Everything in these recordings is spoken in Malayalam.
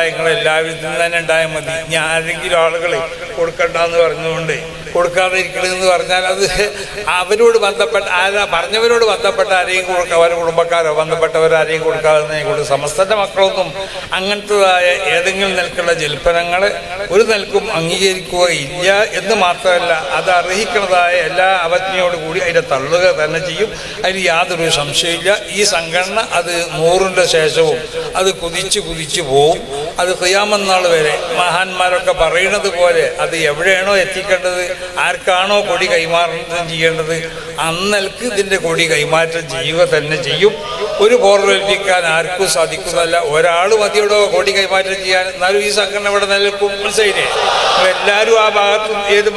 നിങ്ങൾ എല്ലാവരും തന്നെ ഉണ്ടായാൽ മതി, ഇനി ആരെങ്കിലും ആളുകൾ കൊടുക്കണ്ടെന്ന് പറഞ്ഞുകൊണ്ട് കൊടുക്കാതെ ഇരിക്കണമെന്ന് പറഞ്ഞാൽ അത് അവരോട് ബന്ധപ്പെട്ട പറഞ്ഞവരോട് ബന്ധപ്പെട്ട ആരെയും കൊടുക്കുക, അവരുടെ കുടുംബക്കാരോ ബന്ധപ്പെട്ടവരാരെയും കൊടുക്കാതെ കൊടുക്കും. സമസ്തൻ്റെ മക്കളൊന്നും അങ്ങനത്തതായ ഏതെങ്കിലും നിലക്കുള്ള ജൽപ്പനങ്ങൾ ഒരു നിലക്കും അംഗീകരിക്കുകയില്ല എന്ന് മാത്രമല്ല, അത് അർഹിക്കുന്നതായ എല്ലാ അവജ്ഞയോടുകൂടി അതിനെ തള്ളുക തന്നെ ചെയ്യും. അതിന് യാതൊരു സംശയമില്ല. ഈ സംഘടന അത് 100ന്റെ ശേഷവും അത് കുതിച്ച് പോവും. അത് ഖിയാമത്ത് നാൾ വരെ മഹാന്മാരൊക്കെ പറയുന്നത് പോലെ അത് എവിടെയാണോ എത്തിക്കേണ്ടത്, ആർക്കാണോ കൊടി കൈമാറ്റം ചെയ്യേണ്ടത്, അന്നൽക്ക് ഇതിൻ്റെ കൊടി കൈമാറ്റം ചെയ്യുക തന്നെ ചെയ്യും. ഒരു പോർവൽപ്പിക്കാൻ ആർക്കും സാധിക്കുന്നതല്ല. ഒരാൾ മതിയോടോ കൊടി കൈമാറ്റം ചെയ്യാൻ. എന്നാലും ഈ സംഘടന ഇവിടെ നിലനിൽക്കും. മനസ്സിലായില്ലേ? എല്ലാവരും ആ ഭാഗത്ത് ഏത്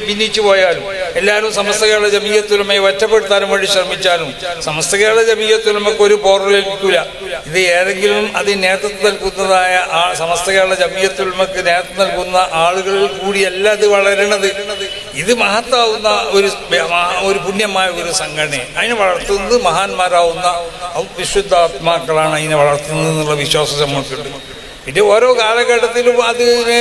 ഭിന്നിച്ചു പോയാലും, എല്ലാവരും സമസ്ത കേരള ജമീയത്തുൽ ഉലമയെ ഒറ്റപ്പെടുത്താനും വേണ്ടി ശ്രമിച്ചാലും സമസ്ത കേരള ജമീയത്തുൽ ഉലമയ്ക്ക് ഒരു പോർവൽപ്പിക്കൂല. ഇത് ഏതെങ്കിലും അതിന് നേതൃത്വം നൽകുന്നതായ ആ സമസ്ത കേരള ജമീയത്തുൽ ഉലമയ്ക്ക് നേതൃത്വം നൽകുന്ന ആളുകളിൽ കൂടിയല്ല ഇത് വളരണത്. ഇത് മഹത്താവുന്ന ഒരു പുണ്യമായ ഒരു സംഘടനയെ അതിനെ വളർത്തുന്നത് മഹാന്മാരാവുന്ന വിശുദ്ധാത്മാക്കളാണ് അതിനെ വളർത്തുന്നത് എന്നുള്ള വിശ്വാസം നമുക്കുണ്ട്. പിന്നെ ഓരോ കാലഘട്ടത്തിലും അതിനെ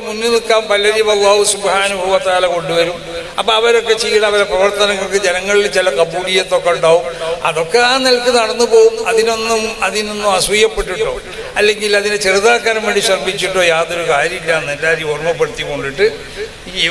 മുന്നിൽ നിൽക്കാൻ പലരും അല്ലാഹു സുബ്ഹാനഹു വ തആല കൊണ്ടുവരും. അപ്പോൾ അവരൊക്കെ ചെയ്യുന്ന അവരുടെ പ്രവർത്തനങ്ങൾക്ക് ജനങ്ങളിൽ ചില കബൂലിയത്തൊക്കെ ഉണ്ടാവും. അതൊക്കെ ആ നിലക്ക് നടന്നു പോകും. അതിനൊന്നും അസൂയപ്പെട്ടിട്ടോ അല്ലെങ്കിൽ അതിനെ ചെറുതാക്കാൻ വേണ്ടി ശ്രമിച്ചിട്ടോ യാതൊരു കാര്യമില്ല എന്ന് എല്ലാവരും ഓർമ്മപ്പെടുത്തിക്കൊണ്ടിട്ട് ഈ